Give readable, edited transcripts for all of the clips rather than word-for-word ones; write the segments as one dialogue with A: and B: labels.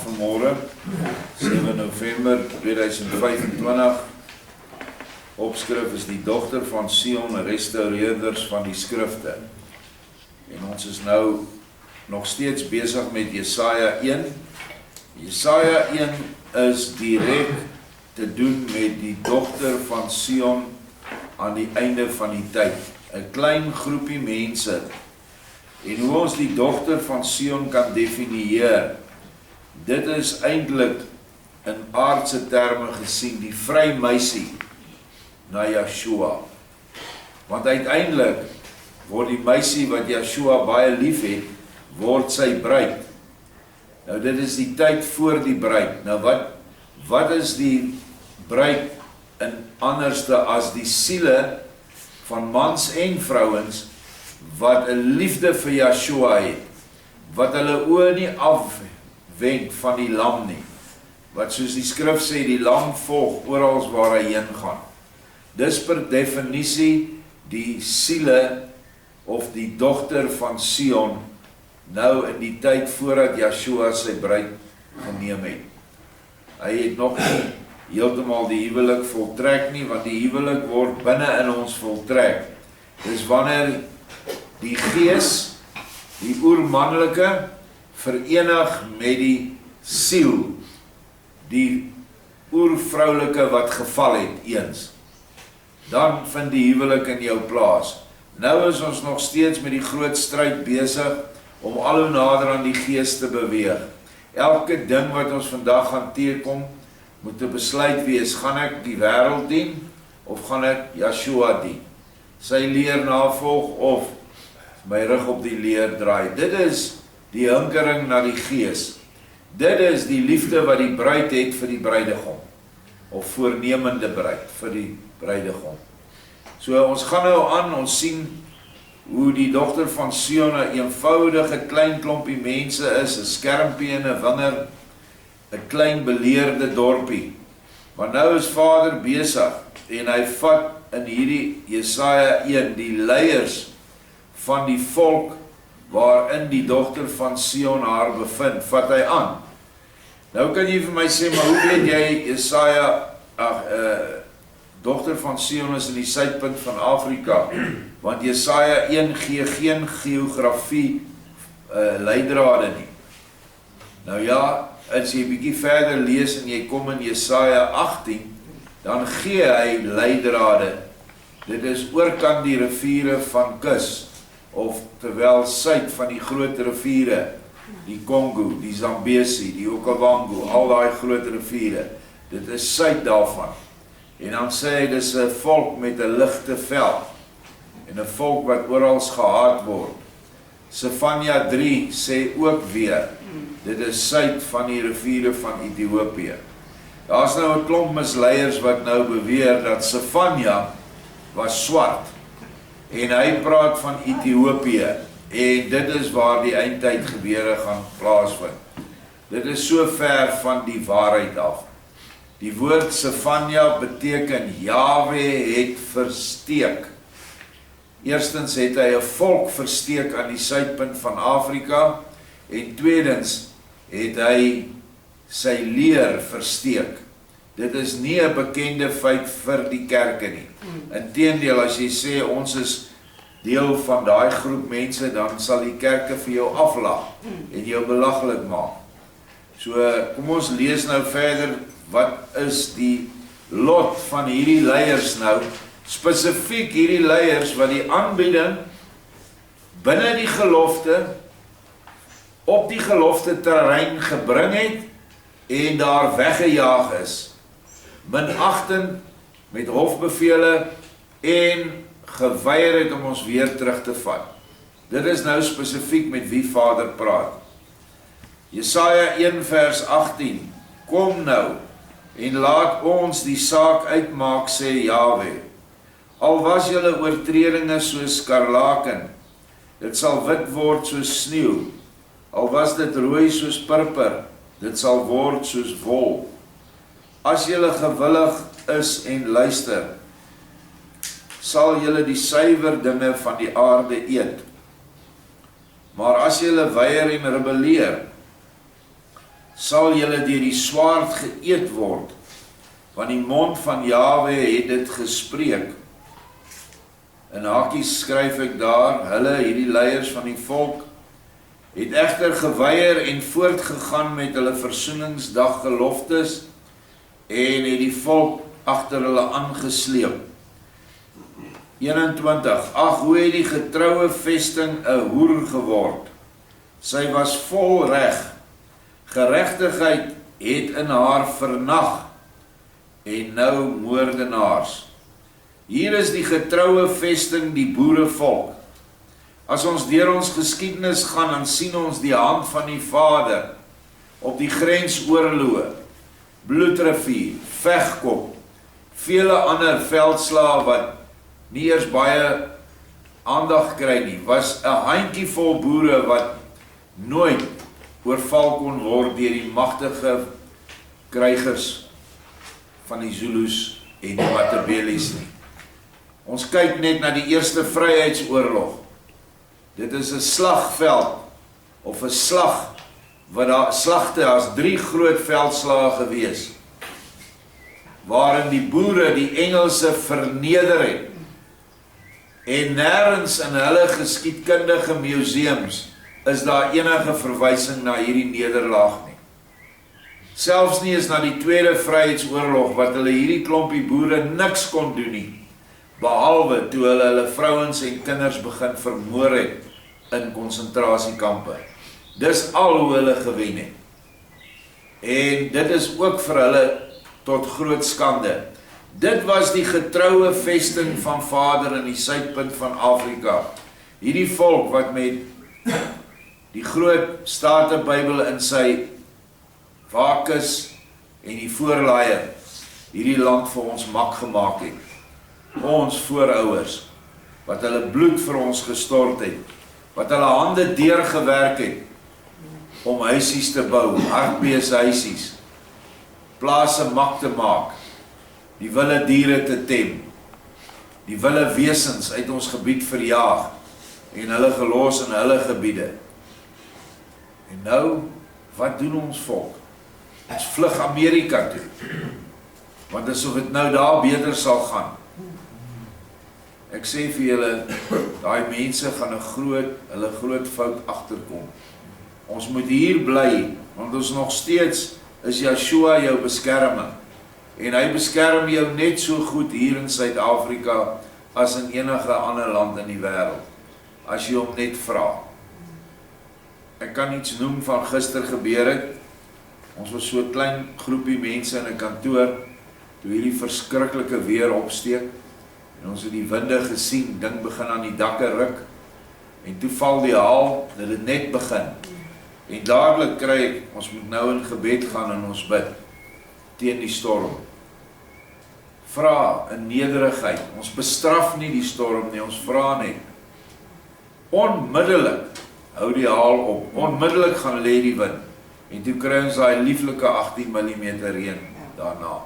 A: vanmorgen, 7 November 2025. Opskrif is die dogter van Sion, restaureerders van die skrifte. En ons is nou nog steeds besig met Jesaja 1. Jesaja 1 is direk te doen met die dogter van Sion aan die einde van die tyd. 'n Klein groepie mense. En hoe ons die dogter van Sion kan definieer, dit is eintlik in aardse terme gesien die vry meisie na Yeshua. Want uiteindelik word die meisie wat Yeshua baie lief het, word sy bruid. Nou dit is die tyd voor die bruid. Nou wat is die bruid in anderste as die siele van mans en vrouens wat 'n liefde vir Yeshua het, wat hulle oë nie afwend van die lam nie, wat soos die skrif sê, die lam volg oral waar hy heen gaan. Dis per definisie die siele of die dogter van Sion nou in die tyd voordat Yeshua sy bruid geneem het. Hy het nog nie heeltemal die huwelik voltrek nie, want die huwelik word binne in ons voltrek. Dis wanneer die gees, die oermannelike, verenig met die siel, die oervroulike wat geval het eens. Dan vind die huwelik in jou plaas. Nou is ons nog steeds met die groot stryd besig om al hoe nader aan die gees te beweeg. Elke ding wat ons vandag gaan teekom, moet 'n besluit wees, gaan ek die wêreld dien, of gaan ek Yeshua dien? Sy leer navolg, of my rug op die leer draai. Dit is die hinkering na die gees. Dit is die liefde wat die bruid het vir die bruidegom, of voornemende bruid vir die bruidegom. So ons gaan nou aan, ons sien hoe die dogter van Sion 'n eenvoudige klein klompie mense is, 'n skermpie en 'n winger, 'n klein beleerde dorpie. Maar nou is Vader besig en hy vat in hierdie Jesaja 1 die leiers van die volk waarin die dogter van Sion haar bevind, vat hy aan. Nou kan jy vir my sê, maar hoe weet jy Jesaja, dogter van Sion is in die suidpunt van Afrika, want Jesaja 1 gee geen geografie leidrade nie. Nou ja, as jy 'n bietjie verder lees en jy kom in Jesaja 18, dan gee hy leidrade. Dit is oorkant die riviere van Kus, of terwyl suid van die groot riviere, die Congo, die Zambesi, die Okavango, al daai groot riviere, dit is suid daarvan. En dan sê hy, dis 'n volk met 'n ligte vel, en 'n volk wat oral gehaat word. Sefanja 3 sê ook weer, dit is suid van die riviere van Ethiopië. Daar's nou 'n klomp misleiers wat nou beweer dat Sefanja was swart, en hy praat van Ethiopië, en dit is waar die eindtyd gebeure gaan plaasvind. Dit is so ver van die waarheid af. Die woord Sefanja beteken Jahwe het versteek. Eerstens het hy 'n volk versteek aan die suidpunt van Afrika, en tweedens het hy sy leer versteek. Dit is nie 'n bekende feit vir die kerke nie. Inteendeel, as jy sê ons is deel van daai groep mense, dan sal die kerke vir jou aflag en jou belaglik maak. So, kom ons lees nou verder, wat is die lot van hierdie leiers nou, spesifiek hierdie leiers wat die aanbieding binne die gelofte, op die gelofte terrein gebring het, en daar weggejaag is, minagtend met hofbevele, en geweier het om ons weer terug te vat. Dit is nou spesifiek met wie Vader praat. Jesaja 1 vers 18, kom nou, en laat ons die saak uitmaak, sê Jahwe. Al was julle oortredinge soos skarlaken, dit sal wit word soos sneeu. Al was dit rooi soos purper, dit sal word soos wol. As julle gewillig is en luister, sal julle die suiwer dinge van die aarde eet. Maar as julle weier en rebelleer, sal julle deur die swaard geëet word, want die mond van Jahwe het dit gespreek. In hakies skryf ek daar, hulle, hierdie leiers van die volk, het egter geweier en voortgegaan met hulle versoeningsdag geloftes en het die volk agter hulle aangesleep. 21. Ag, hoe het die getroue vesting 'n hoer geword. Sy was vol reg. Geregtigheid het in haar vernag en nou moordenaars. Hier is die getroue vesting, die boerevolk. As ons deur ons geskiedenis gaan, dan sien ons die hand van die Vader op die grensoorloë, Bloedrivier, Vegkop, vele ander veldslae wat nie eers baie aandag kry nie, was 'n handjievol boere wat nooit oorval kon word deur die magtige krygers van die Zulus en die Matabeles nie. Ons kyk net na die eerste vryheidsoorlog. Dit is 'n slagveld of 'n slag wat daar slagte as 3 groot veldslae gewees, waarin die boere die Engelse verneder het. En nêrens in hulle geskiedkundige museums is daar enige verwysing na hierdie nederlaag nie. Selfs nie is na die Tweede Vryheidsoorlog wat hulle hierdie klompie boere niks kon doen nie, behalwe toe hulle vrouens en kinders begin vermoor het in konsentrasiekampe. Dis al hoe hulle gewen het. En dit is ook vir hulle tot groot skande. Dit was die getroue vesting van Vader in die suidpunt van Afrika. Hierdie volk wat met die groot Statenbybel in sy vakus en die voorlaaie hierdie land vir ons mak gemaak het. Ons voorouers, wat hulle bloed vir ons gestort het, wat hulle hande deurgewerk het om huisies te bou, hartbeeshuisies, plase mak te maak, die wilde diere te tem, die wilde wesens uit ons gebied verjaag en hulle gelos in hulle gebiede. En nou, wat doen ons volk? Ons vlug Amerika toe, want asof dit nou daar beter sal gaan. Ek sê vir julle, daai mense gaan 'n groot fout agterkom. Ons moet hier bly, want ons nog steeds is Yeshua jou beskerming. En hy beskerm jou net so goed hier in Suid-Afrika as in enige ander land in die wêreld, as jy hom net vra. Ek kan iets noem van gister gebeur het. Ons was so 'n klein groepie mense in 'n kantoor, toe hierdie verskriklike weer opsteek, en ons het die winde gesien, ding begin aan die dakke ruk, en toe val die haal, dat het net begin. En dadelik kry ek, ons moet nou in gebed gaan en ons bid, teen die storm. Vra in nederigheid, ons bestraf nie die storm nie, ons vra net. Onmiddellik hou die haal op, onmiddellik gaan lê die wind, en toe kry ons daai lieflike 18 mm reën daarna.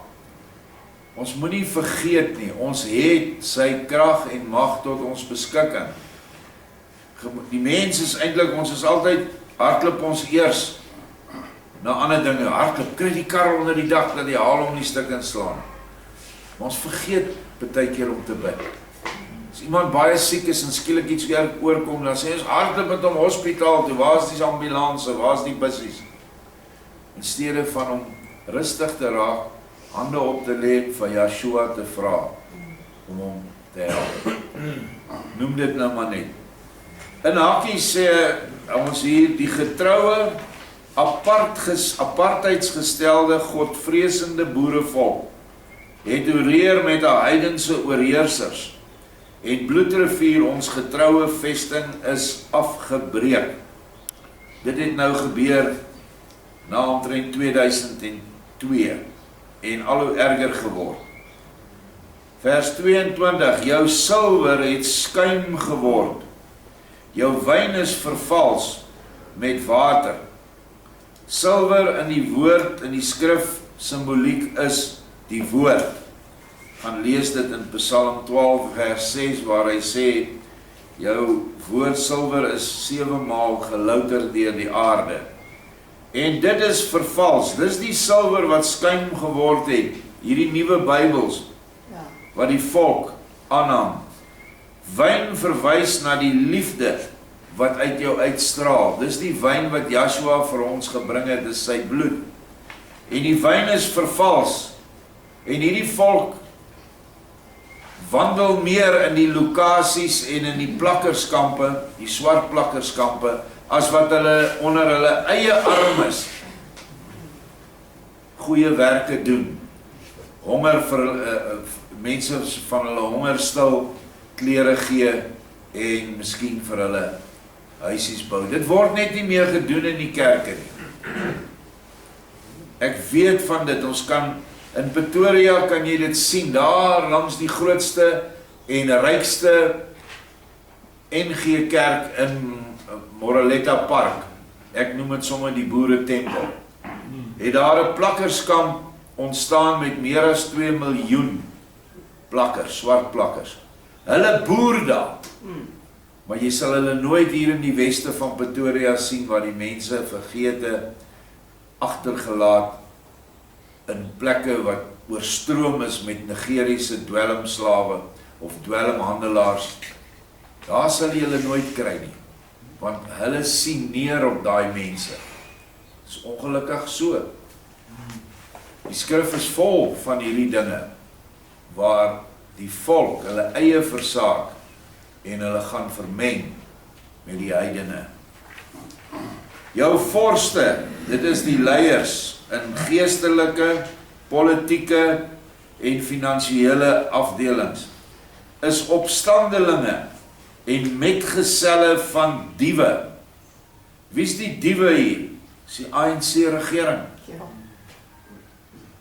A: Ons moenie vergeet nie, ons het sy krag en mag tot ons beskikking. Die mens is eintlik, ons is altyd, hardloop ons eers na ander dinge, hardloop, kry die kar onder die dak, dat die haal om die stuk inslaan. Maar ons vergeet baie keer om te bid. As iemand baie siek is en skielik iets weer oorkom, dan sê ons, hardloop met hom hospitaal toe, waar is die ambulance, waar is die bussies? In steede van om rustig te raak, hande op te lê, van Yeshua te vra, om hom te help. Noem dit nou maar net. In Hakkie sê ons hier, die getroue, apartheidsgestelde, godvreesende boerevolk, het oreer met die heidense oorheersers, en Bloedrivier, ons getroue vesting, is afgebreek. Dit het nou gebeur na omtrent 2002, en al hoe erger geword. Vers 22, jou silwer het skuim geword, jou wyn is vervals met water. Silwer in die woord, in die skrif, simboliek is die woord. Gaan lees dit in Psalm 12 vers 6 waar hy sê, jou woord silwer is 7 maal gelouter deur die aarde. En dit is vervals. Dis die silwer wat skuim geword het. Hierdie nuwe Bybels wat die volk aanhang. Wyn verwys na die liefde wat uit jou uitstraal. Dis die wyn wat Joshua vir ons gebring het, dis sy bloed. En die wyn is vervals. En hierdie volk wandel meer in die lokasies en in die plakkerskampe, die swart plakkerskampe, as wat hulle onder hulle eie armes goeie werke doen. Honger vir mense van hulle honger stil, klere gee en miskien vir hulle huisies bou. Dit word net nie meer gedoen in die kerke nie. Ek weet van dit, ons kan in Pretoria kan jy dit sien, daar langs die grootste en rykste NG Kerk in Moreletta Park, ek noem het sommer die Boerentempel, het daar 'n plakkerskamp ontstaan met meer as 2 miljoen plakkers, swart plakkers. Hulle boer daar, maar jy sal hulle nooit hier in die weste van Pretoria sien, waar die mense vergete agtergelaat in plekke wat oorstroom is met Nigeriese dwelmslawe of dwelmhandelaars. Daar sal jy hulle nooit kry nie, want hulle sien neer op daai mense. Dis ongelukkig so. Die skrif is vol van hierdie dinge, waar die volk hulle eie versaak en hulle gaan vermeng met die heidene. Jou vorste, dit is die leiers in geestelike, politieke en finansiële afdelings, is opstandelinge en metgeselle van diewe. Wie is die diewe hier? Dis die ANC regering.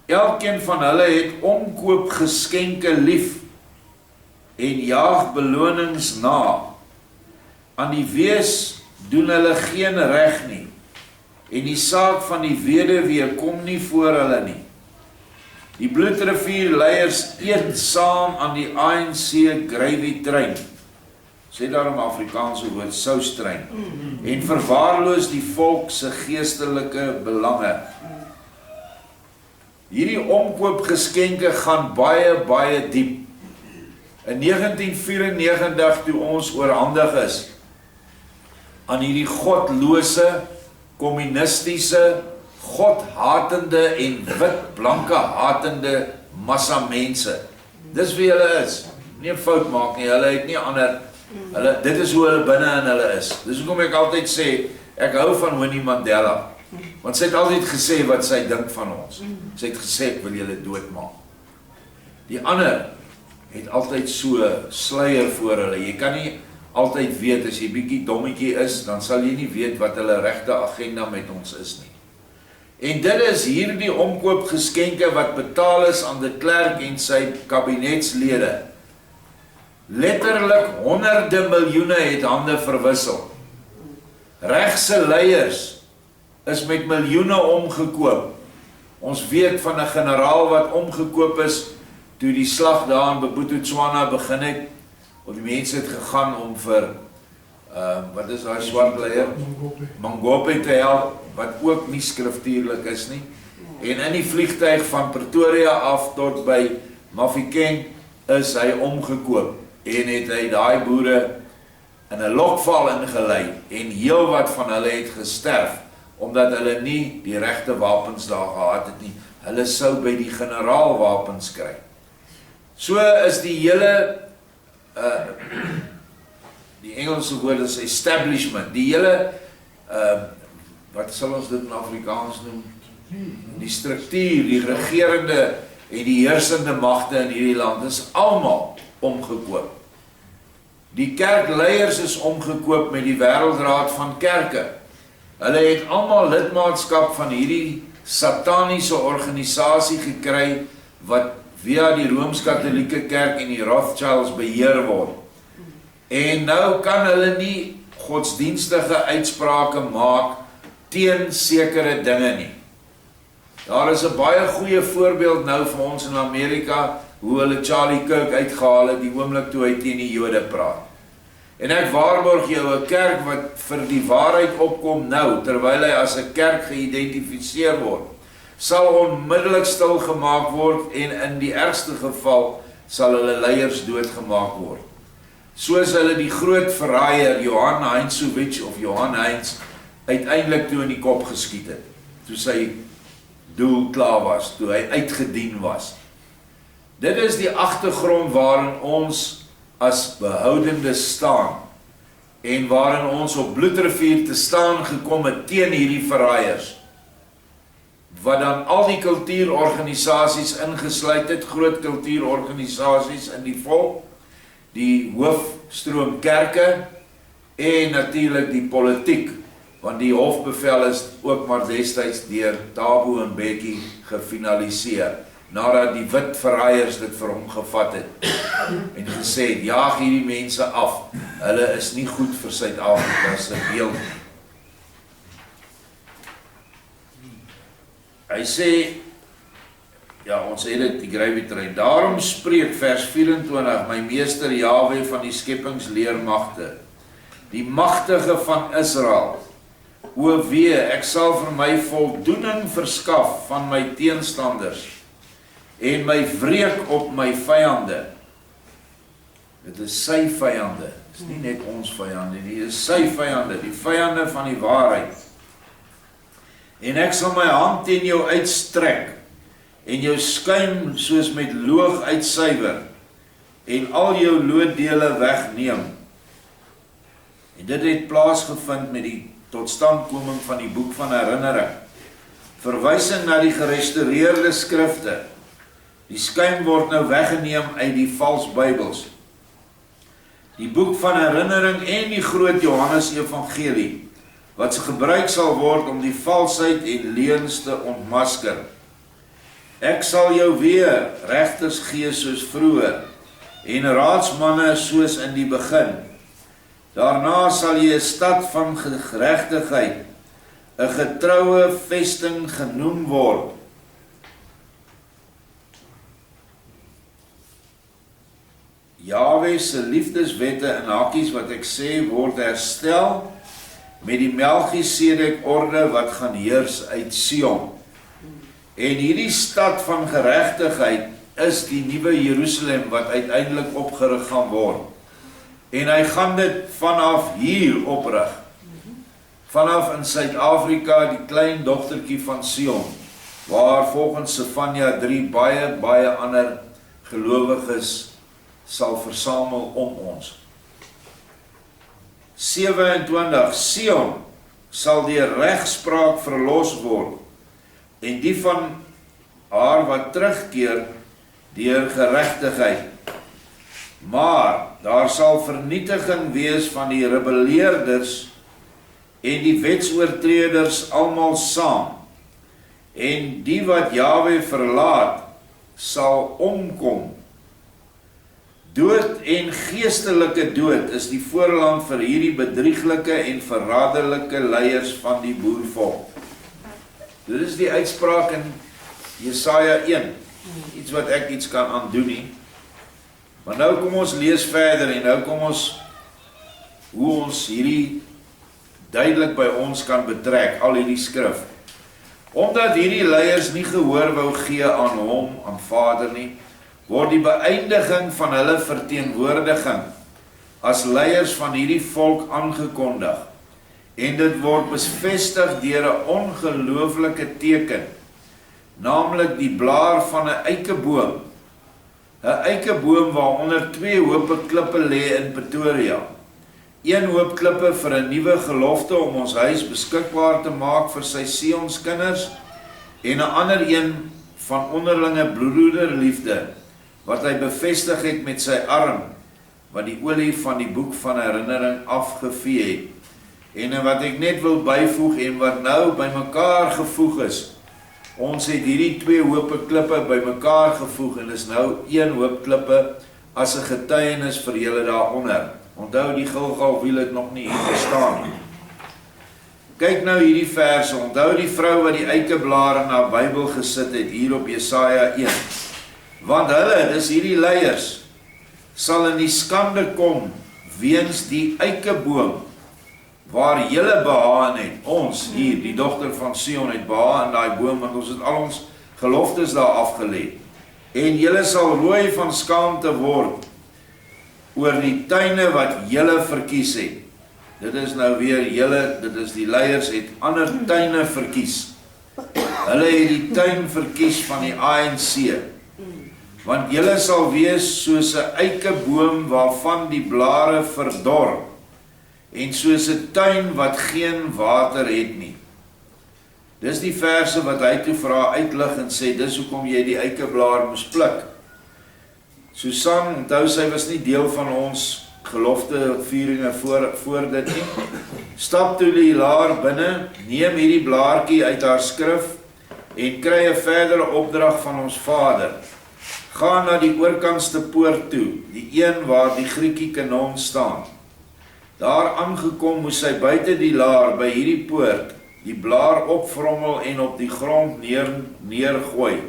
A: Elkeen van hulle het omkoopgeskenke lief en jaag belonings na. Aan die wees doen hulle geen reg nie, en die saak van die weduwee kom nie voor hulle nie. Die Bloedrivier leiers eet saam aan die ANC gravy trein, sê daarom Afrikaanse woord, soustrein, en verwaarloos die volk se geestelike belange. Hierdie omkoopgeskenke gaan baie diep. In 1994, toe ons oorhandig is aan hierdie godlose, kommunistiese, godhatende en wit-blanke hatende massa mense. Dis wie hulle is. Nie 'n fout maak nie, hulle het nie ander, dit is hoe hulle binne in hulle is. Dis hoekom ek altyd sê, ek hou van Winnie Mandela, want sy het altyd gesê wat sy dink van ons. Sy het gesê, ek wil julle doodmaak. Die ander het altyd so sluier voor hulle. Jy kan nie altyd weet, as jy bietjie dommetjie is, dan sal jy nie weet wat hulle regte agenda met ons is nie. En dit is hierdie omkoopgeskenke wat betaal is aan de Klerk en sy kabinetslede. Letterlik honderde miljoene het hande verwissel. Regse leiers is met miljoene omgekoop. Ons weet van 'n generaal wat omgekoop is toe die slag daar in Bophuthatswana begin het, of die mense het gegaan om vir wat is daar swart leier? Mangope te help, wat ook nie skriftuurlik is nie. En in die vliegtuig van Pretoria af tot by Mafikeng is hy omgekoop en het hy daai boere in 'n lokval ingelei en heel wat van hulle het gesterf omdat hulle nie die regte wapens daar gehad het nie. Hulle sou by die generaal wapens kry. So is die hele die Engelse woord is establishment, die hele wat sal ons dit in Afrikaans noem? Die struktuur, die regerende en die heersende magte in hierdie land is almal omgekoop. Die kerkleiers is omgekoop met die Wêreldraad van Kerke. Hulle het almal lidmaatskap van hierdie sataniese organisasie gekry wat via die Rooms-Katholieke Kerk en die Rothschilds beheer word. En nou kan hulle nie godsdienstige uitsprake maak teen sekere dinge nie. Daar is 'n baie goeie voorbeeld nou vir ons in Amerika, hoe hulle Charlie Kirk uitgehaal het, die oomblik toe hy teen die Jode praat. En ek waarborg jou 'n kerk wat vir die waarheid opkom nou, terwyl hy as 'n kerk geïdentifiseer word, sal onmiddellik stil gemaak word en in die ergste geval sal hulle leiers doodgemaak word. Soos hulle die groot verraaier Johan Heinzowitsch of Johan Heinz uiteindelik toe in die kop geskiet het, toe sy doel klaar was, toe hy uitgedien was. Dit is die agtergrond waarin ons as behoudende staan en waarin ons op Bloedrivier te staan gekom het teen hierdie verraaiers, wat dan al die kultuurorganisasies ingesluit het, groot kultuurorganisasies in die volk, die hoofstroom kerke en natuurlik die politiek, want die hofbevel is ook maar destyds deur Thabo Mbeki gefinaliseer, nadat die wit verraaiers dit vir hom gevat het en gesê het, jaag hierdie mense af, hulle is nie goed vir Suid-Afrika se beeld. Hy sê, ja, ons het dit, die gravy train, daarom spreek vers 24, my meester Jahwe van die skepingsleermagte, die magtige van Israel, o wee, ek sal vir my voldoening verskaf van my teenstanders, en my wreek op my vyande. Dit is sy vyande, dit is nie net ons vyande nie, dit is sy vyande, die vyande van die waarheid. En ek sal my hand teen jou uitstrek, en jou skuim soos met loog uitsuiwer, en al jou looddele wegneem. En dit het plaasgevind met die totstandkoming van die boek van herinnering, verwysing na die gerestoreerde skrifte. Die skuim word nou weggeneem uit die vals Bybels. Die boek van herinnering en die groot Johannes Evangelie, wat gebruik sal word om die valsheid en leuns te ontmasker. Ek sal jou weer regters gee soos vroeër, en raadsmanne soos in die begin. Daarna sal jy 'n stad van geregtigheid, 'n getroue vesting genoem word. Jahwe se liefdeswette in hakies wat ek sê word herstel met die Melchisedek orde wat gaan heers uit Sion. En hierdie stad van geregtigheid is die nuwe Jerusalem wat uiteindelik opgerig gaan word. En hy gaan dit vanaf hier oprig. Vanaf in Suid-Afrika, die klein dogtertjie van Sion, waar volgens Sefanja 3 baie ander gelowiges sal versamel om ons. 27, Sion sal deur regspraak verlos word, en die van haar wat terugkeer deur geregtigheid. Maar daar sal vernietiging wees van die rebelleerders en die wetsoortreders almal saam, en die wat Jahwe verlaat sal omkom. Dood en geestelike dood is die voorland vir hierdie bedrieglike en verraderlike leiers van die boervolk. Dit is die uitspraak in Jesaja 1, iets wat ek iets kan aandoen nie. Maar nou kom ons lees verder en nou kom ons hoe ons hierdie duidelik by ons kan betrek, al hierdie skrif. Omdat hierdie leiers nie gehoor wou gee aan hom, aan Vader nie, word die beëindiging van hulle verteenwoordiging as leiers van hierdie volk aangekondig. En dit word bevestig deur 'n ongelooflike teken, naamlik die blaar van 'n eikeboom. 'n Eikeboom waaronder 2 hoope klippe lê in Pretoria. 1 hoop klippe vir 'n nuwe gelofte om ons huis beskikbaar te maak vir sy Sionskinders, en 'n ander een van onderlinge broederliefde, wat hy bevestig het met sy arm, wat die olie van die boek van herinnering afgevee het. En wat ek net wil byvoeg en wat nou by mekaar gevoeg is, ons het hierdie 2 hoope klippe by mekaar gevoeg en is nou 1 hoop klippe as 'n getuienis vir julle daaronder. Onthou die Gilgal-wiel het nog nie hier gestaan nie. Kyk nou hierdie verse, onthou die vrou wat die eikeblare na Bybel gesit het hier op Jesaja 1. Want hulle, dis hierdie leiers, sal in die skande kom, weens die eikeboom, waar julle behaan het, ons hier, die dogter van Sion het behaan in daai boom, want ons het al ons geloftes daar afgelê. En julle sal rooi van skaamte word oor die tuine wat julle verkies het. Dit is nou weer julle, dit is die leiers het ander tuine verkies. Hulle het die tuin verkies van die ANC. Want julle sal wees soos 'n eikeboom waarvan die blare verdor, en soos 'n tuin wat geen water het nie. Dis die verse wat hy toe vra uitlig en sê, dis hoekom jy die eikeblaar moes pluk. Susan, onthou sy was nie deel van ons geloftevieringe voor dit nie. Stap toe die laar binne, neem hierdie blaartjie uit haar skrif en kry 'n verdere opdrag van ons Vader. Ga na die oorkantste poort toe, die een waar die Griekie kanon staan. Daar aangekom moes sy buite die laar by hierdie poort die blaar opvrommel en op die grond neergooi.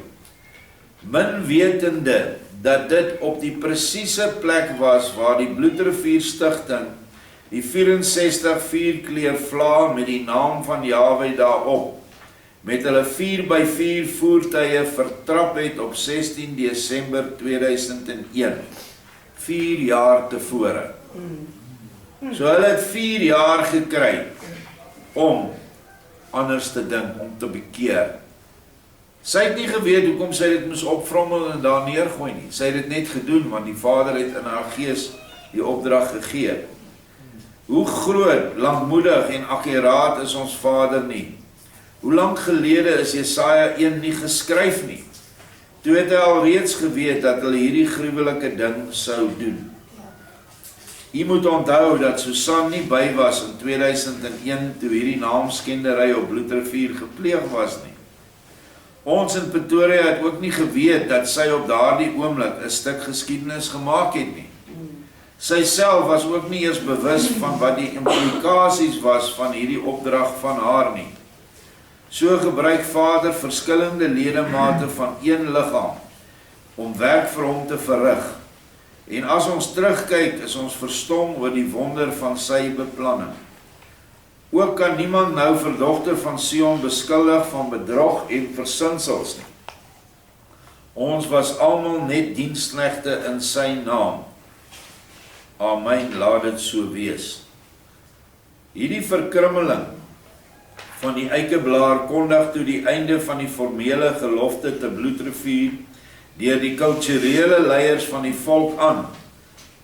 A: Min wetende dat dit op die presiese plek was waar die Bloedrivier Stichting die 64 vierkleur vla met die naam van Jahwe daarop, met hulle 4x4 voertuie vertrap het op 16 Desember 2001, 4 jaar tevore. So hulle het 4 jaar gekry om anders te dink, om te bekeer. Sy het nie geweet hoekom sy dit moes opvrommel en daar neergooi nie. Sy het dit net gedoen, want die Vader het in haar gees die opdrag gegee. Hoe groot, lankmoedig en akkuraat is ons Vader nie? Hoe lank gelede is Jesaja 1 nie geskryf nie? Toe het hy alreeds geweet dat hulle hierdie gruwelike ding sou doen. U moet onthou dat Susan nie by was in 2001 toe hierdie naamskendery op Bloedrivier gepleeg was nie. Ons in Pretoria het ook nie geweet dat sy op daardie oomblik 'n stuk geskiedenis gemaak het nie. Sy self was ook nie eers bewus van wat die implikasies was van hierdie opdrag van haar nie. So gebruik Vader verskillende ledemate van een liggaam om werk vir hom te verrig. En as ons terugkyk, is ons verstom oor die wonder van sy beplanning. Ook kan niemand nou vir dogter van Sion beskuldig van bedrog en versinsels nie. Ons was almal net diensknegte in sy naam. Amen, laat dit so wees. Hierdie verkrummeling van die eikeblaar kondig toe die einde van die formele gelofte te Bloedrivier deur die kulturele leiers van die volk aan,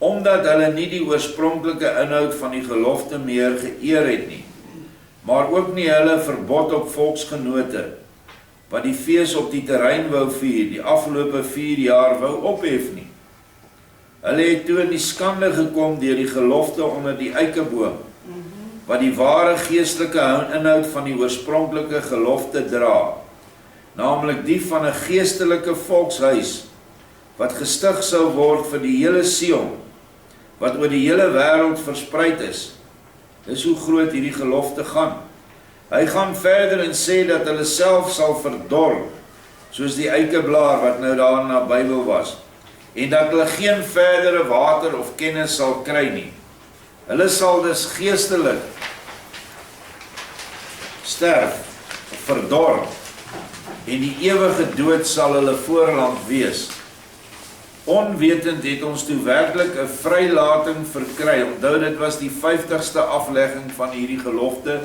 A: omdat hulle nie die oorspronklike inhoud van die gelofte meer geëer het nie, maar ook nie hulle verbod op volksgenote, wat die fees op die terrein wou vier, die afgelope 4 jaar wou ophef nie. Hulle het toe in die skande gekom deur die gelofte onder die eikeboom, wat die ware geestelike inhoud van die oorspronklike gelofte dra, naamlik die van 'n geestelike volkshuis, wat gestig sou word vir die hele Sion, wat oor die hele wêreld verspreid is. Dis hoe groot hierdie gelofte gaan. Hy gaan verder en sê dat hulle self sal verdor, soos die eikeblaar wat nou daar in die Bybel was, en dat hulle geen verdere water of kennis sal kry nie. Hulle sal dus geestelik sterf, verdor, en die ewige dood sal hulle voorland wees. Onwetend het ons toe werklik 'n vrylating verkry. Onthou, dit was die 50ste aflegging van hierdie gelofte,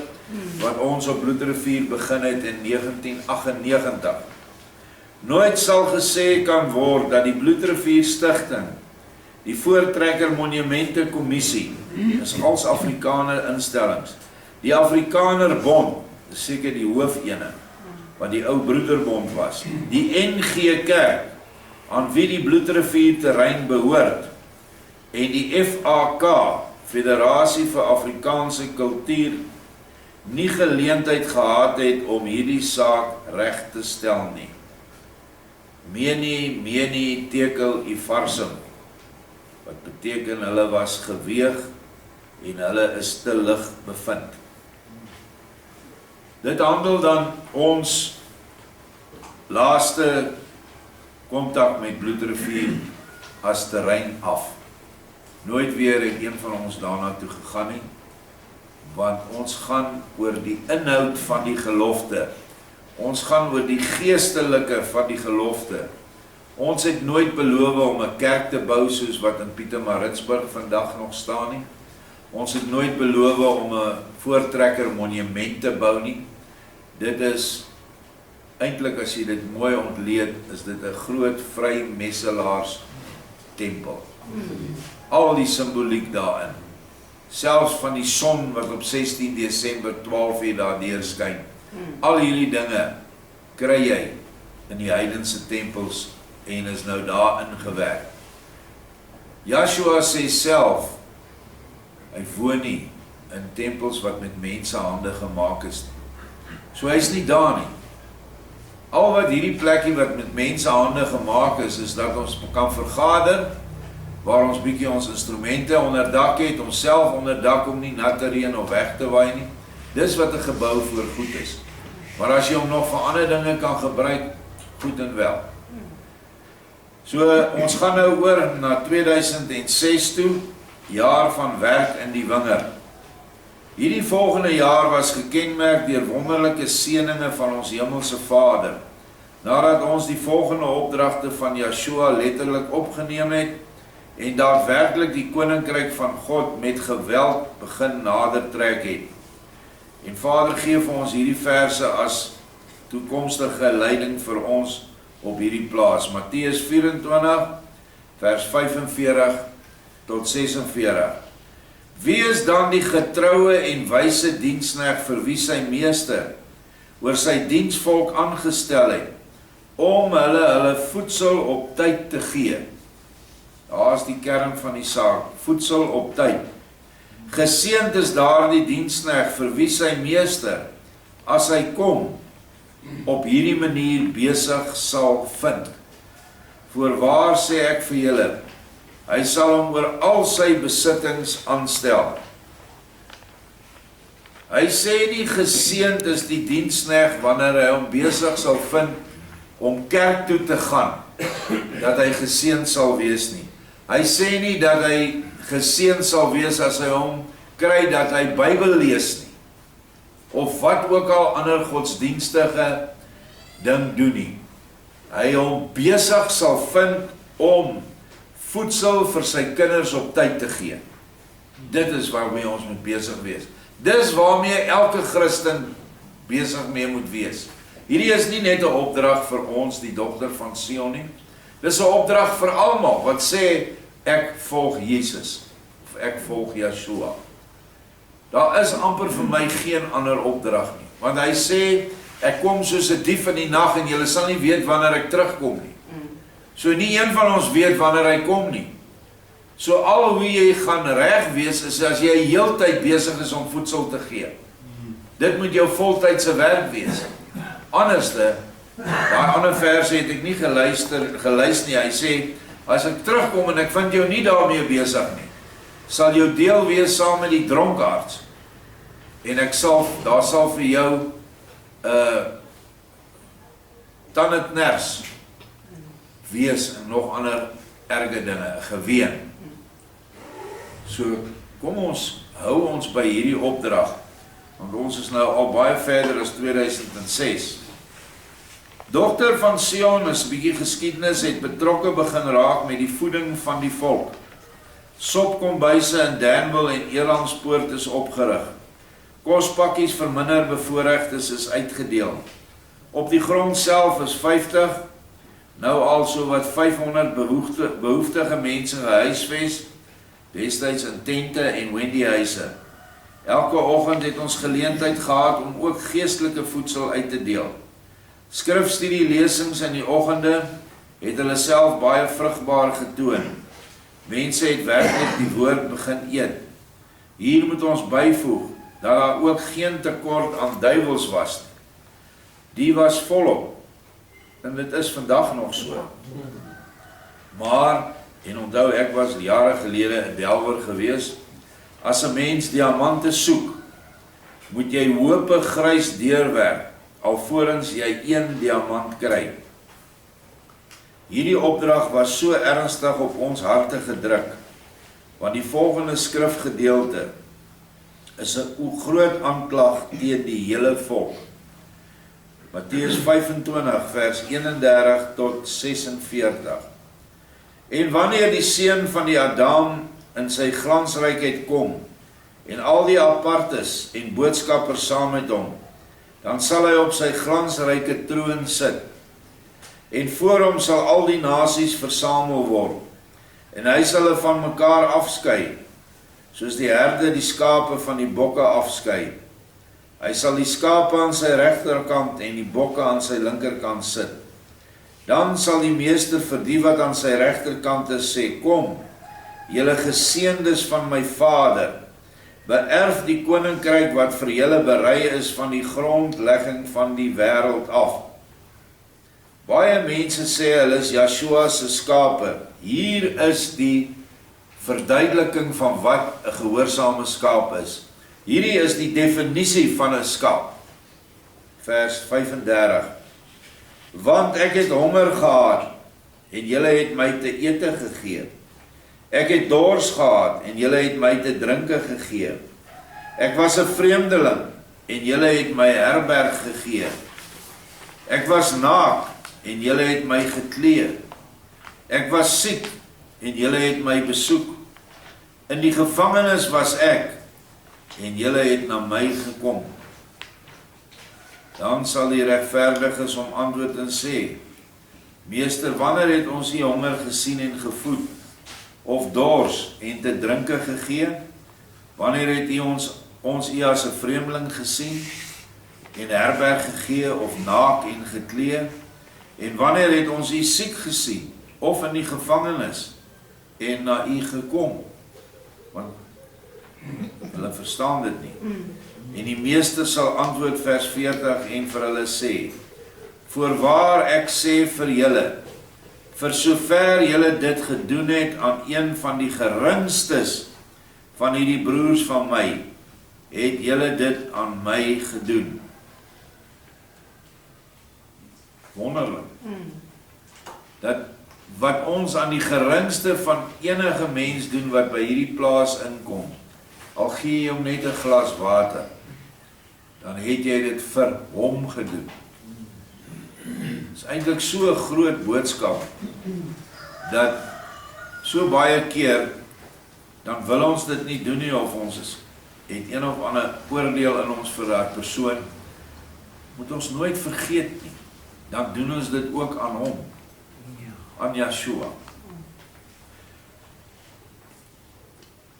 A: wat ons op Bloedrivier begin het in 1998. Nooit sal gesê kan word dat die Bloedrivier Stichting, die Voortrekker Monumente Kommissie, is als Afrikaner instellings, die Afrikaner Bond, dis seker die hoofene, wat die ou Broederbond was, die NG Kerk, aan wie die Bloedrivier terrein behoort, en die FAK, Federasie vir Afrikaanse Kultuur, nie geleentheid gehad het om hierdie saak reg te stel nie. Meni tekel ifarsum, wat beteken hulle was geweeg en hulle is te lig bevind. Dit handel dan ons laaste kontak met Bloedrivier as terrein af. nooit weer het een van ons daarna toe gegaan nie, want ons gaan oor die inhoud van die gelofte. Ons gaan oor die geestelike van die gelofte. Ons het nooit beloof om 'n kerk te bou soos wat in Pietermaritzburg vandag nog staan nie. Ons het nooit beloof om 'n voortrekker monument te bou nie. Dit is, eintlik as jy dit mooi ontleed, is dit 'n groot vrymesselaars tempel. Al die simboliek daarin. Selfs van die son wat op 16 Desember 12 uur daar deurskyn. Al hierdie dinge kry jy in die heidense tempels en is nou daar ingewerk. Joshua sê self, hy woon nie in tempels wat met mense hande gemaak is nie. So hy is nie daar nie. Al wat hierdie plekkie wat met mense hande gemaak is dat ons kan vergader, waar ons bietjie ons instrumente onder dak het, ons self onder dak om nie nat te reën of weg te waai nie. Dis wat 'n gebou voor goed is. Maar as jy hom nog vir ander dinge kan gebruik, goed en wel. So, ons gaan nou oor na 2006 toe, jaar van werk in die wingerd. Hierdie volgende jaar was gekenmerk deur wonderlike seëninge van ons hemelse Vader. Nadat ons die volgende opdragte van Joshua letterlik opgeneem het, en daadwerklik die koninkryk van God met geweld begin nader trek het. En Vader gee vir ons hierdie verse as toekomstige leiding vir ons op hierdie plaas. Matteus 24, vers 45 tot 46. Wie is dan die getroue en wyse diensknegt vir wie sy meester oor sy diensvolk aangestel het, om hulle voedsel op tyd te gee? Daar is die kern van die saak, voedsel op tyd. Geseënd is daardie diensknegt vir wie sy meester, as hy kom, op hierdie manier besig sal vind. Voorwaar sê ek vir julle, hy sal hom oor al sy besittings aanstel. Hy sê nie geseënd is die diensknegt wanneer hy hom besig sal vind om kerk toe te gaan, dat hy geseënd sal wees nie. Hy sê nie dat hy geseënd sal wees as hy hom kry dat hy Bybel lees nie, of wat ook al ander godsdienstige ding doen nie. Hy hom besig sal vind om voedsel vir sy kinders op tyd te gee. Dit is waarmee ons moet besig wees. Dis waarmee elke Christen besig mee moet wees. Hierdie is nie net 'n opdrag vir ons, die dogter van Sion nie. Dis 'n opdrag vir almal wat sê, ek volg Jesus, of ek volg Joshua. Daar is amper vir my geen ander opdrag nie, want hy sê, ek kom soos 'n dief in die nag en julle sal nie weet wanneer ek terugkom nie. So nie een van ons weet wanneer hy kom nie. So al hoe jy gaan reg wees, is as jy heeltyd besig is om voedsel te gee. Dit moet jou voltydse werk wees. Anderste, daai ander verse het ek nie gelys nie, hy sê, as ek terugkom en ek vind jou nie daarmee besig nie, sal jou deel wees saam met die dronkaards. En daar sal vir jou tandekners wees en nog ander erge dinge, geween. So, kom ons, hou ons by hierdie opdrag, want ons is nou al baie verder as 2006. Dogter van Sion is 'n bietjie geskiedenis, het betrokke begin raak met die voeding van die volk. Sopkombuise in Danville en Elandspoort is opgerig. Kospakkies vir minder bevoorregtes is uitgedeel. Op die grond self is 50, nou al so wat 500 behoeftige mense gehuisves, destyds in tente en wendyhuise. Elke oggend het ons geleentheid gehad om ook geestelike voedsel uit te deel. Skrifstudie lesings in die oggende het hulle self baie vrugbaar getoon. Mense het werklik die woord begin eet. Hier moet ons byvoeg dat daar ook geen tekort aan duiwels was nie. Die was volop, en dit is vandag nog so. Maar, en onthou, ek was jare gelede in Delwer gewees, as 'n mens diamante soek, moet jy hope grys deurwerk, alvorens jy een diamant kry. Hierdie opdrag was so ernstig op ons harte gedruk, Want die volgende skrifgedeelte is 'n groot aanklag teen die hele volk. Matteus 25 vers 31 tot 46. En wanneer die seun van die Adam in sy glansrykheid kom, en al die apartes en boodskappers saam met hom, dan sal hy op sy glansryke troon sit, en voor hom sal al die nasies versamel word, en hy sal hulle van mekaar afskei, soos die herde die skape van die bokke afskei. Hy sal die skape aan sy regterkant en die bokke aan sy linkerkant sit. Dan sal die meester vir die wat aan sy regterkant is sê, kom, julle geseëndes van my Vader, beerf die koninkryk wat vir julle berei is van die grondlegging van die wêreld af. Baie mense sê hulle is Yeshua se skape. Hier is die verduideliking van wat 'n gehoorsame skaap is. Hierdie is die definisie van 'n skaap. Vers 35. Want ek het honger gehad, en julle het my te ete gegee. Ek het dors gehad, en julle het my te drinke gegee. Ek was 'n vreemdeling, en julle het my herberg gegee. Ek was naak, en julle het my geklee. Ek was siek, en julle het my besoek. In die gevangenis was ek, en julle het na my gekom. Dan sal die regverdiges hom antwoord en sê, Meester, wanneer het ons u honger gesien en gevoed, of dors en te drinke gegee? Wanneer het u ons u as 'n vreemdeling gesien, en herberg gegee, of naak en geklee? En wanneer het ons u siek gesien, of in die gevangenis, en na u gekom? Want hulle verstaan dit nie. En die meester sal antwoord vers 40 en vir hulle sê, Voorwaar ek sê vir julle, vir sover julle dit gedoen het aan een van die geringstes van hierdie broers van my, het julle dit aan my gedoen. Wonderlik. Dat wat ons aan die geringste van enige mens doen wat by hierdie plaas inkom, al gee jy hom net 'n glas water, dan het jy dit vir hom gedoen. Dit is eintlik so 'n groot boodskap, dat so baie keer, dan wil ons dit nie doen nie, of ons het een of ander oordeel in ons vir daardie persoon, moet ons nooit vergeet nie, dan doen ons dit ook aan hom, aan Yeshua.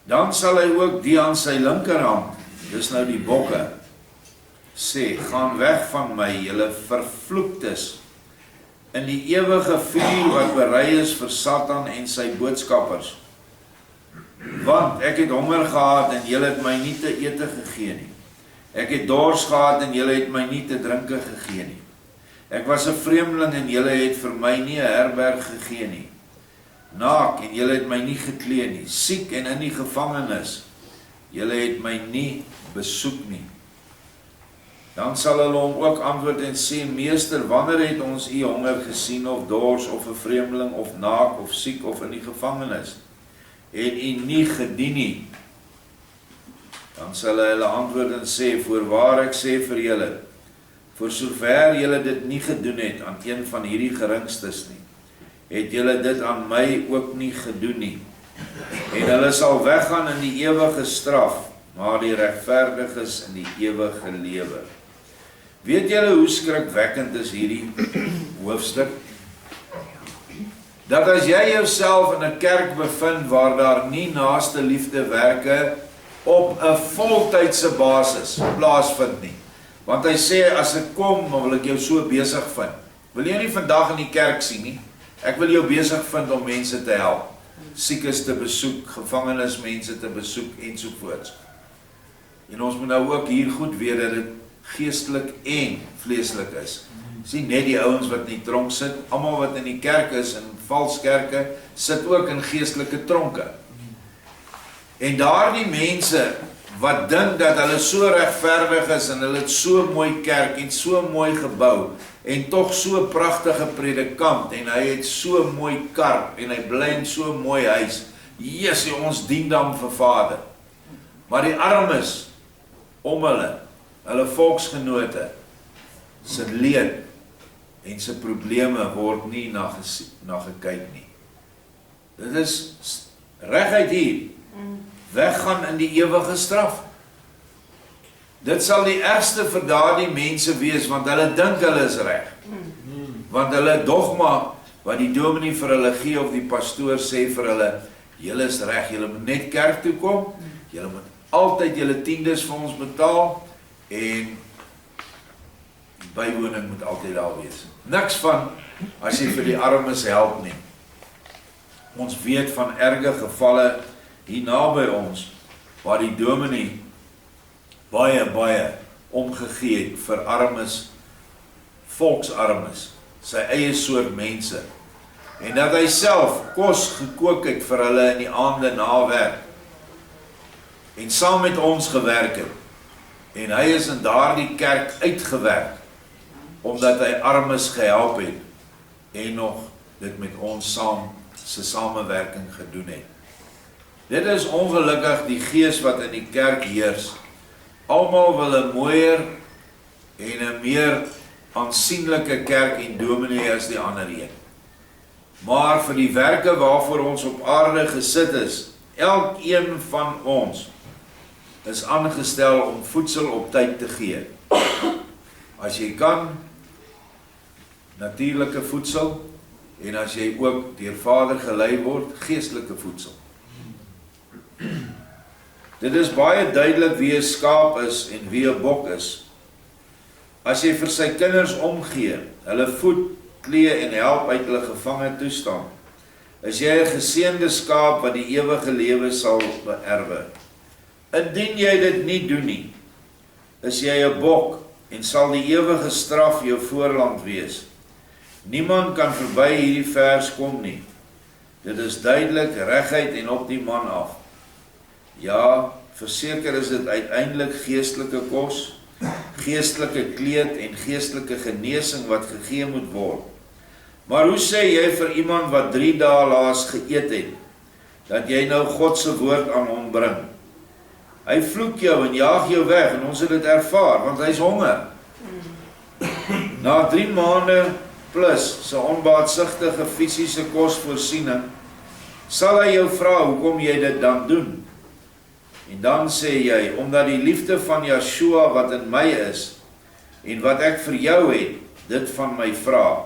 A: Dan sal hy ook die aan sy linkerhand, dis nou die bokke, sê, gaan weg van my, julle vervloektes, in die ewige vuur wat berei is vir Satan en sy boodskappers. Want ek het honger gehad en julle het my nie te ete gegee nie. Ek het dors gehad en julle het my nie te drinke gegee nie. Ek was 'n vreemdeling en julle het vir my nie 'n herberg gegee nie. Naak en julle het my nie geklee nie. Siek en in die gevangenis. Julle het my nie besoek nie. Dan sal hulle hom ook antwoord en sê, Meester, wanneer het ons u honger gesien, of dors, of 'n vreemdeling, of naak, of siek, of in die gevangenis, en u nie gedien nie? Dan sal hulle antwoord en sê, Voorwaar ek sê vir julle, voor sover julle dit nie gedoen het aan een van hierdie geringstes nie, het julle dit aan my ook nie gedoen nie. En hulle sal weggaan in die ewige straf, maar die regverdiges in die ewige lewe. Weet julle hoe skrikwekkend is hierdie hoofstuk? Dat as jy jouself in 'n kerk bevind waar daar nie naaste liefdewerke op 'n voltydse basis plaasvind nie. Want hy sê, as ek kom, dan wil ek jou so besig vind. Wil jy nie vandag in die kerk sien nie? Ek wil jou besig vind om mense te help. Siekes te besoek, gevangenes mense te besoek, ensovoorts. En ons moet nou ook hier goed weet dat dit geestelik en vleeslik is. Sien net die ouens wat in die tronk sit, almal wat in die kerk is, in valskerke, sit ook in geestelike tronke. En daardie mense wat dink dat hulle so regverdig is en hulle het so mooi kerk en so mooi gebou en tog so pragtige predikant en hy het so mooi kar en hy bly in so mooi huis, Jessie, ons dien dan vir Vader. Maar die armes om hulle volksgenote, se leed en se probleme word nie na gekyk nie. Dit is reguit hier, weggaan in die ewige straf. Dit sal die ergste vir daardie mense wees, want hulle dink hulle is reg. Want hulle dogma, wat die dominee vir hulle gee, of die pastoor sê vir hulle, julle is reg, julle moet net kerk toe kom, julle moet altyd julle tiendes vir ons betaal, en die bywoning moet altyd daar wees. Niks van, as jy vir die armes help nie. Ons weet van erge gevalle hier naby ons, waar die dominee baie omgegee het vir armes, volksarmes, sy eie soort mense, en dat hy self kos gekook het vir hulle in die aande na werk, en saam met ons gewerk het, en hy is in daardie kerk uitgewerk, omdat hy armes gehelp het, en nog dit met ons se samewerking gedoen het. Dit is ongelukkig die gees wat in die kerk heers. Almal wil 'n mooier en 'n meer aansienlike kerk en dominee as die ander een. Maar vir die werke waarvoor ons op aarde gesit is, elkeen van ons is aangestel om voedsel op tyd te gee. As jy kan, natuurlike voedsel, en as jy ook deur Vader gelei word, geestelike voedsel. Dit is baie duidelik wie 'n skaap is en wie 'n bok is. As jy vir sy kinders omgee, hulle voed, klee en help uit hulle gevange toestand, is jy 'n geseënde skaap wat die ewige lewe sal beerwe. Indien jy dit nie doen nie, is jy 'n bok en sal die ewige straf jou voorland wees. Niemand kan verby hierdie vers kom nie. Dit is duidelik reguit en op die man af. Ja, verseker is dit uiteindelik geestelike kos, geestelike kleed en geestelike genesing wat gegee moet word. Maar hoe sê jy vir iemand wat 3 dae laas geëet het, dat jy nou God se woord aan hom bring? Hy vloek jou en jaag jou weg, en ons het dit ervaar, want hy is honger. Na 3 maande plus sy onbaatsigtige fisiese kosvoorsiening, sal hy jou vra, hoekom jy dit dan doen? En dan sê jy, omdat die liefde van Yeshua wat in my is, en wat ek vir jou het, dit van my vra.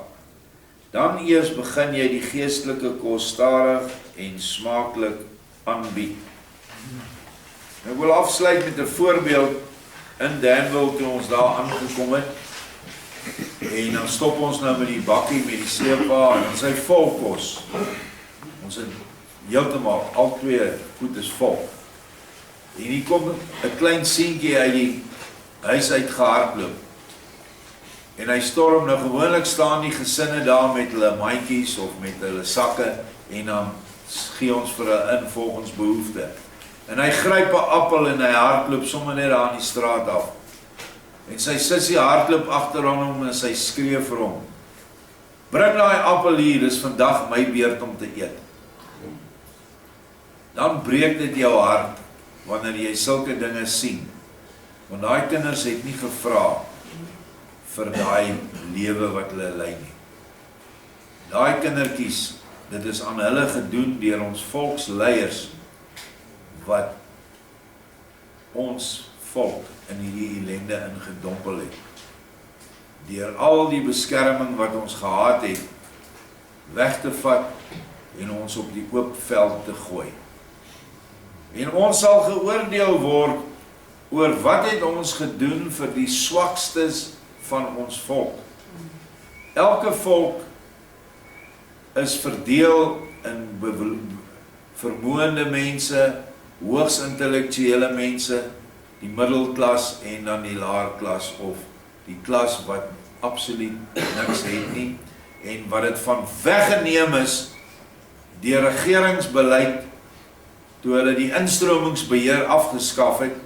A: Dan eers begin jy die geestelike kos stadig en smaaklik aanbied. Ek wil afsluit met 'n voorbeeld in Danville toe ons daar aangekom het. En dan stop ons nou met die bakkie met die sleepwa en ons hy vol kos. Ons het heeltemal al 2 goed is vol. En hier kom 'n klein seentjie uit die huis uit gehardloop. En hy storm, nou gewoonlik staan die gesinne daar met hulle maatjies of met hulle sakke en dan gee ons vir hulle in volgens behoefte. En hy gryp 'n appel en hy hardloop sommer net daar in die straat af. En sy sussie hardloop agter hom en sy skree vir hom: "Bring daai appel hier, dis vandag my beurt om te eet." Dan breek dit jou hart wanneer jy sulke dinge sien. Want daai kinders het nie gevra vir daai lewe wat hulle lei nie. Daai kindertjies, dit is aan hulle gedoen deur ons volksleiers wat ons volk in hierdie ellende ingedompel het. Deur al die beskerming wat ons gehad het, weg te vat en ons op die oop veld te gooi. En ons sal geoordeel word oor wat het ons gedoen vir die swakstes van ons volk. Elke volk is verdeel in vermoënde mense, hoogs intellektuele mense, die middelklas en dan die laerklas of die klas wat absoluut niks het nie en wat dit van weggeneem is deur regeringsbeleid toe hulle die instromingsbeheer afgeskaf het,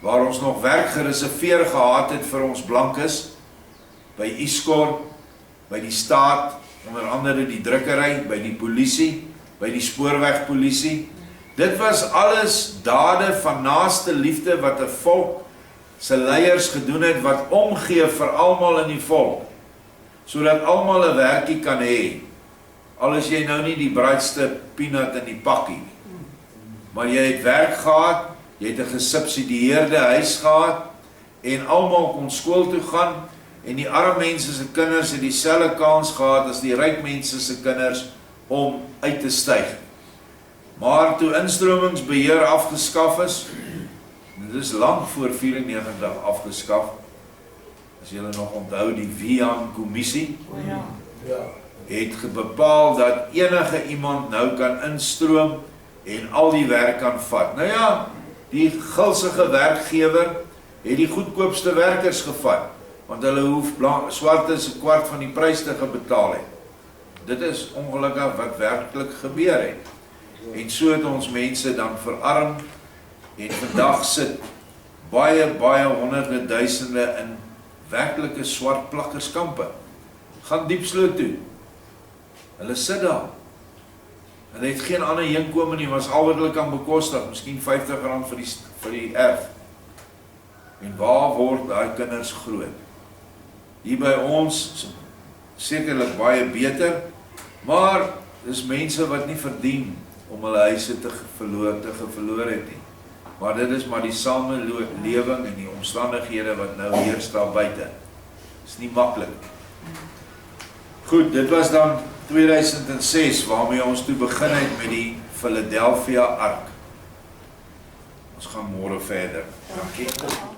A: waar ons nog werk gereserveer gehad het vir ons blankes, by Iskor, by die staat, onder andere die drukkery, by die polisie, by die spoorwegpolisie, Dit was alles dade van naaste liefde wat 'n volk se leiers gedoen het, wat omgee vir almal in die volk, sodat almal 'n werkie kan hê. Al is jy nou nie die braaitste peanut in die pakkie, maar jy het werk gehad, jy het 'n gesubsidieerde huis gehad, en almal kon skool toe gaan, en die arme mense se kinders het dieselfde kans gehad as die ryk mense se kinders om uit te styg. Maar toe instromingsbeheer afgeskaf is, dit is lang voor 94 afgeskaf, as julle nog onthou die Wiehan-kommissie, het bepaal dat enige iemand nou kan instroom en al die werk kan vat. Nou ja, die gulsige werkgewer het die goedkoopste werkers gevat, want hulle hoef swartes 'n kwart van die prys te betaal het. Dit is ongelukkig wat werklik gebeur het. En so het ons mense dan verarm, en vandag sit baie honderde duisende in werklike swart plakkerskampe. Gaan Diepsloot toe. Hulle sit daar. Hulle het geen ander inkomste nie, was al wat hulle kan bekostig, miskien R50 vir die erf. En waar word daai kinders groot? Hier by ons, sekerlik baie beter, maar dis mense wat nie verdien om hulle huise te verloor het nie. Maar dit is maar die samelewing en die omstandighede wat nou heers daar buite. Dis nie maklik. Goed, dit was dan 2006 waarmee ons toe begin het met die Philadelphia Ark. Ons gaan môre verder. Dankie.